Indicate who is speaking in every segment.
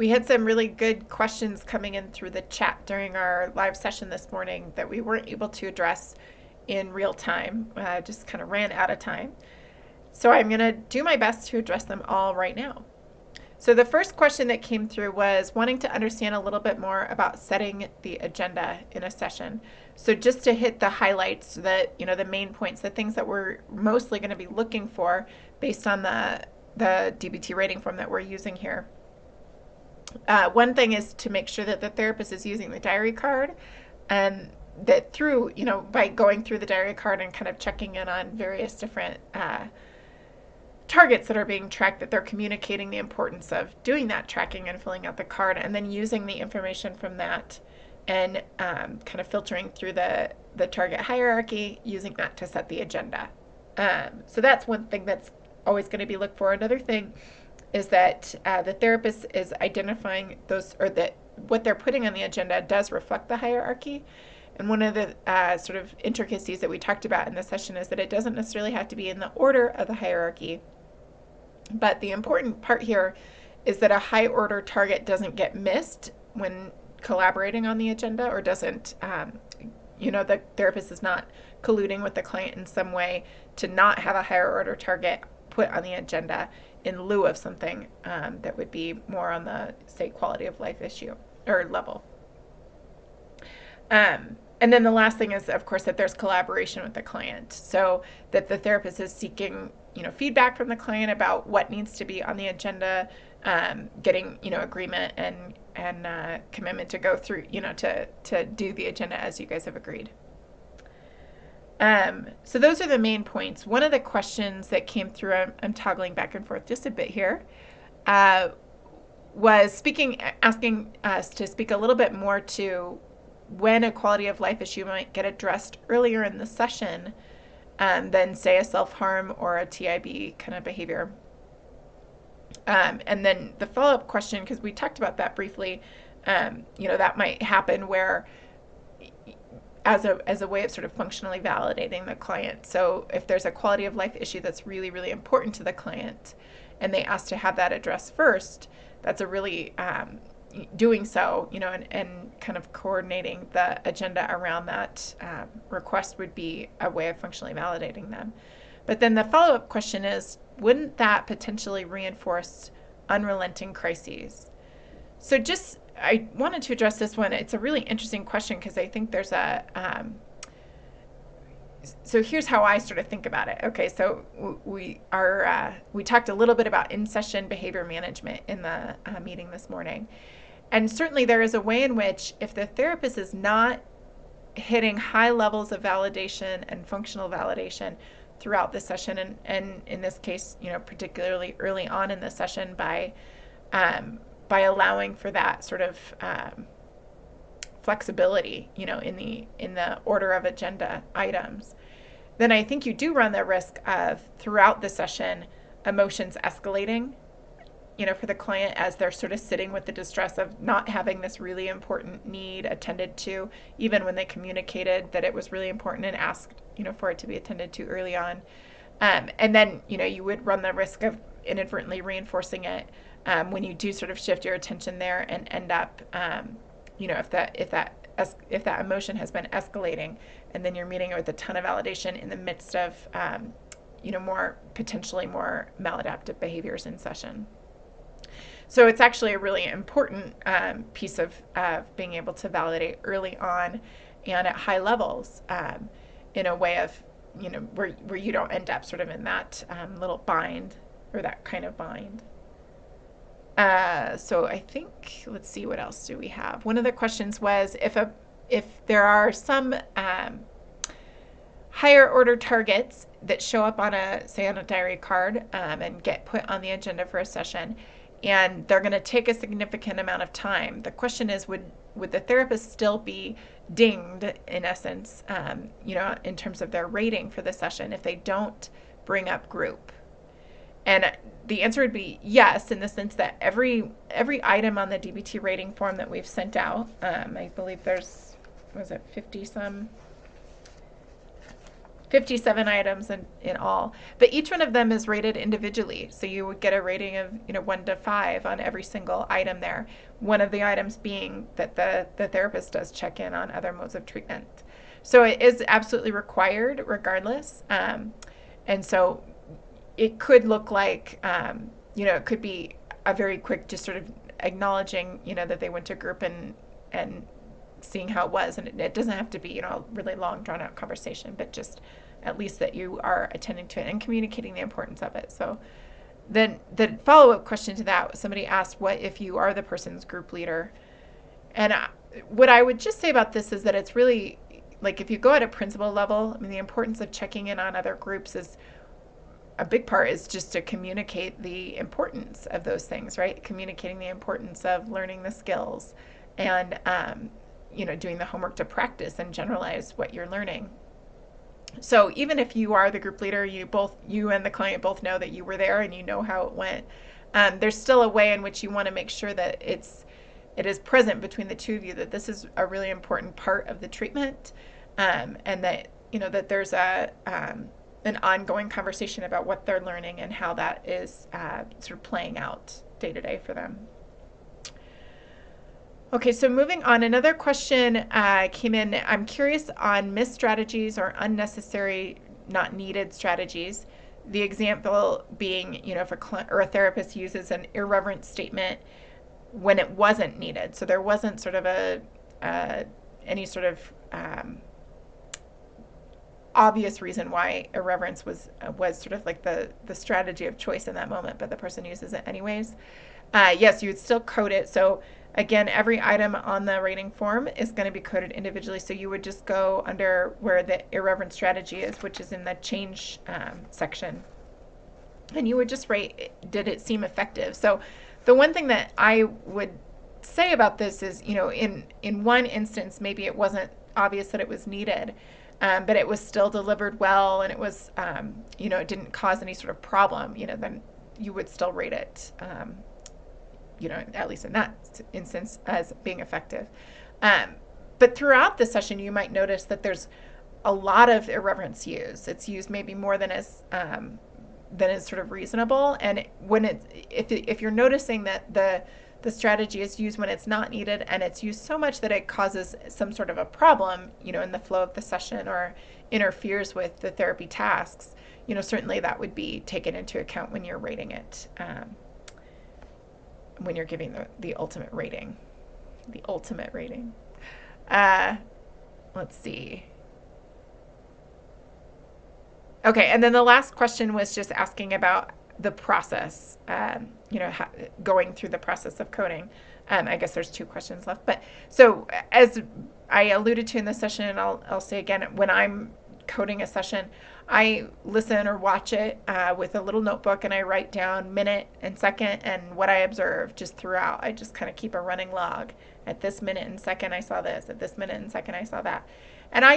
Speaker 1: We had some really good questions coming in through the chat during our live session this morning that we weren't able to address in real time, just kind of ran out of time. So I'm going to do my best to address them all right now. So the first question that came through was wanting to understand a little bit more about setting the agenda in a session. So just to hit the highlights, that the main points, the things that we're mostly going to be looking for based on the DBT rating form that we're using here. One thing is to make sure that the therapist is using the diary card, and that through, by going through the diary card and kind of checking in on various different targets that are being tracked, that they're communicating the importance of doing that tracking and filling out the card, and then using the information from that and kind of filtering through the target hierarchy, using that to set the agenda. So that's one thing that's always going to be looked for. Another thing is that the therapist is identifying those, or that what they're putting on the agenda does reflect the hierarchy. And one of the sort of intricacies that we talked about in this session is that it doesn't necessarily have to be in the order of the hierarchy. But the important part here is that a high order target doesn't get missed when collaborating on the agenda, or doesn't, the therapist is not colluding with the client in some way to not have a higher order target put on the agenda in lieu of something that would be more on the, say, quality of life issue or level. And then the last thing is, of course, that there's collaboration with the client, so that the therapist is seeking, feedback from the client about what needs to be on the agenda, getting, agreement and commitment to go through, to do the agenda as you guys have agreed. So those are the main points. One of the questions that came through, I'm toggling back and forth just a bit here, was asking us to speak a little bit more to when a quality of life issue might get addressed earlier in the session than, say, a self-harm or a TIB kind of behavior. And then the follow-up question, because we talked about that briefly, that might happen where as a way of sort of functionally validating the client. So if there's a quality of life issue that's really, really important to the client and they ask to have that addressed first, that's a really doing so, and kind of coordinating the agenda around that request would be a way of functionally validating them. But then the follow-up question is, wouldn't that potentially reinforce unrelenting crises? So I wanted to address this one. It's a really interesting question because I think there's so here's how I sort of think about it. Okay, so we talked a little bit about in-session behavior management in the meeting this morning. And certainly there is a way in which, if the therapist is not hitting high levels of validation and functional validation throughout the session, and in this case, particularly early on in the session, by allowing for that sort of flexibility, in the order of agenda items, then I think you do run the risk of, throughout the session, emotions escalating, for the client as they're sort of sitting with the distress of not having this really important need attended to, even when they communicated that it was really important and asked, for it to be attended to early on. And then, you would run the risk of inadvertently reinforcing it when you do sort of shift your attention there and end up, if that emotion has been escalating, and then you're meeting it with a ton of validation in the midst of, potentially more maladaptive behaviors in session. So it's actually a really important piece of being able to validate early on and at high levels, in a way of, where you don't end up sort of in that little bind, or that kind of bind. So I think, let's see, what else do we have? One of the questions was if there are some higher order targets that show up on say on a diary card and get put on the agenda for a session, and they're going to take a significant amount of time. The question is, would the therapist still be dinged, in essence, in terms of their rating for the session if they don't bring up group? And the answer would be yes, in the sense that every item on the DBT rating form that we've sent out, I believe there's, was it 50 some? 57 items in all, but each one of them is rated individually. So you would get a rating of 1 to 5 on every single item there. One of the items being that the therapist does check in on other modes of treatment. So it is absolutely required regardless. And so it could look like, it could be a very quick just sort of acknowledging, that they went to group and seeing how it was. And it doesn't have to be, a really long drawn out conversation, but just at least that you are attending to it and communicating the importance of it. So then the follow-up question to that, somebody asked, what if you are the person's group leader? And what I would just say about this is that it's really, like, if you go at a principal level, I mean, the importance of checking in on other groups is a big part is just to communicate the importance of those things, right? Communicating the importance of learning the skills and, doing the homework to practice and generalize what you're learning. So even if you are the group leader, you and the client both know that you were there and you know how it went. There's still a way in which you want to make sure that it is present between the two of you, that this is a really important part of the treatment, and that that there's an ongoing conversation about what they're learning and how that is sort of playing out day to day for them. Okay, so moving on, another question came in. I'm curious on missed strategies or unnecessary, not needed strategies. The example being, if a client or a therapist uses an irreverent statement when it wasn't needed. So there wasn't sort of any sort of obvious reason why irreverence was sort of like the strategy of choice in that moment, but the person uses it anyways. Yes, you would still code it. So again, every item on the rating form is going to be coded individually. So you would just go under where the irreverent strategy is, which is in the change section. And you would just rate, did it seem effective? So the one thing that I would say about this is, in one instance, maybe it wasn't obvious that it was needed, but it was still delivered well, and it was, it didn't cause any sort of problem, then you would still rate it, at least in that instance, as being effective. But throughout the session, you might notice that there's a lot of irreverence used. It's used maybe more than is sort of reasonable. And if you're noticing that the strategy is used when it's not needed, and it's used so much that it causes some sort of a problem, in the flow of the session or interferes with the therapy tasks, certainly that would be taken into account when you're rating it. When you're giving the ultimate rating. The ultimate rating. Let's see. Okay, and then the last question was just asking about the process, going through the process of coding. I guess there's 2 questions left. But so as I alluded to in the session, and I'll say again, when I'm coding a session, I listen or watch it with a little notebook, and I write down minute and second and what I observed just throughout. I just kind of keep a running log. At this minute and second, I saw this. At this minute and second, I saw that. And I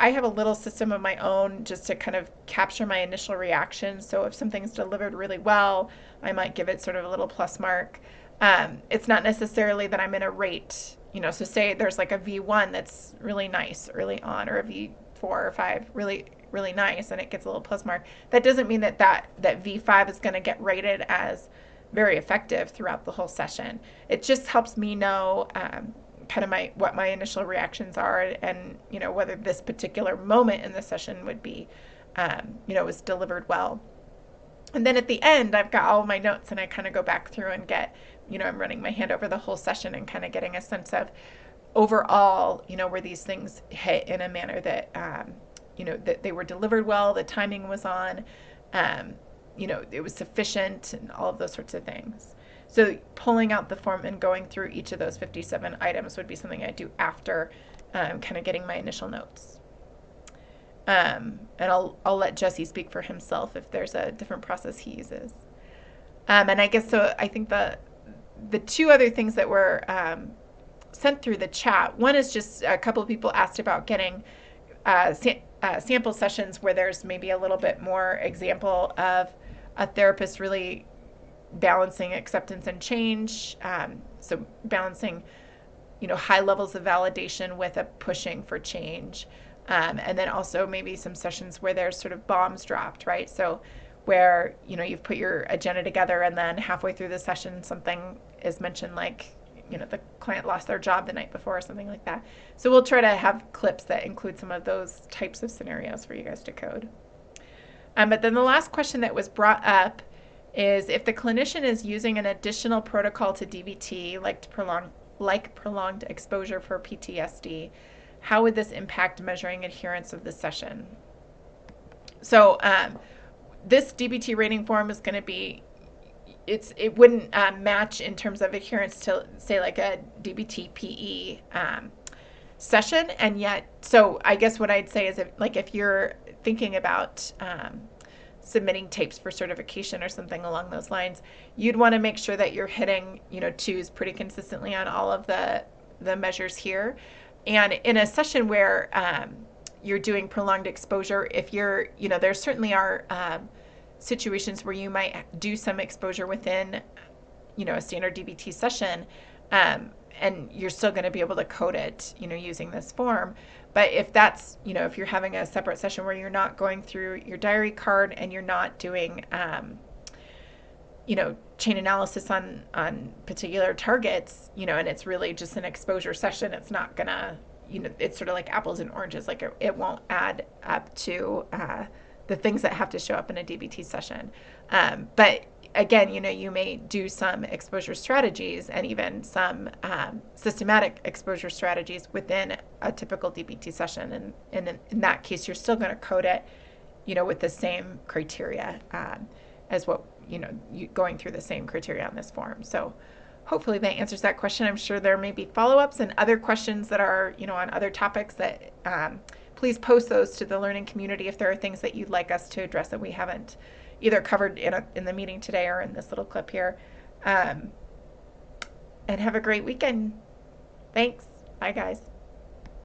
Speaker 1: have a little system of my own just to kind of capture my initial reaction. So if something's delivered really well, I might give it sort of a little plus mark. It's not necessarily that I'm in a rate, so say there's like a V1 that's really nice early on, or a V4 or 5 really, really nice, and it gets a little plus mark. That doesn't mean that V5 is going to get rated as very effective throughout the whole session. It just helps me know kind of what my initial reactions are, and whether this particular moment in the session would be was delivered well. And then at the end, I've got all of my notes, and I kind of go back through and get, I'm running my hand over the whole session and kind of getting a sense of overall, where these things hit in a manner that that they were delivered well, the timing was on, it was sufficient, and all of those sorts of things. So pulling out the form and going through each of those 57 items would be something I do after kind of getting my initial notes. And I'll let Jesse speak for himself if there's a different process he uses. And I guess so. I think the 2 other things that were sent through the chat. One is just a couple of people asked about getting sample sessions where there's maybe a little bit more example of a therapist really balancing acceptance and change. So balancing, high levels of validation with a pushing for change. And then also maybe some sessions where there's sort of bombs dropped, right? So where, you've put your agenda together and then halfway through the session something is mentioned, like, the client lost their job the night before or something like that. So we'll try to have clips that include some of those types of scenarios for you guys to code. But then the last question that was brought up is, if the clinician is using an additional protocol to DBT, like prolonged exposure for PTSD, how would this impact measuring adherence of the session? So this DBT rating form is going to be, it wouldn't match in terms of adherence to, say, like a DBT PE session. And yet, so I guess what I'd say is, if you're thinking about submitting tapes for certification or something along those lines, you'd want to make sure that you're hitting, twos pretty consistently on all of the measures here. And in a session where you're doing prolonged exposure, if you're, there certainly are situations where you might do some exposure within, a standard DBT session, and you're still going to be able to code it, using this form. But if that's, if you're having a separate session where you're not going through your diary card and you're not doing, chain analysis on particular targets, and it's really just an exposure session, it's not gonna, it's sort of like apples and oranges. Like it won't add up to the things that have to show up in a DBT session. But again, you may do some exposure strategies and even some systematic exposure strategies within a typical DBT session. And in that case, you're still going to code it, with the same criteria as what, you going through the same criteria on this form. So hopefully that answers that question. I'm sure there may be follow-ups and other questions that are, on other topics that please post those to the learning community if there are things that you'd like us to address that we haven't either covered in the meeting today or in this little clip here. And have a great weekend. Thanks. Bye, guys.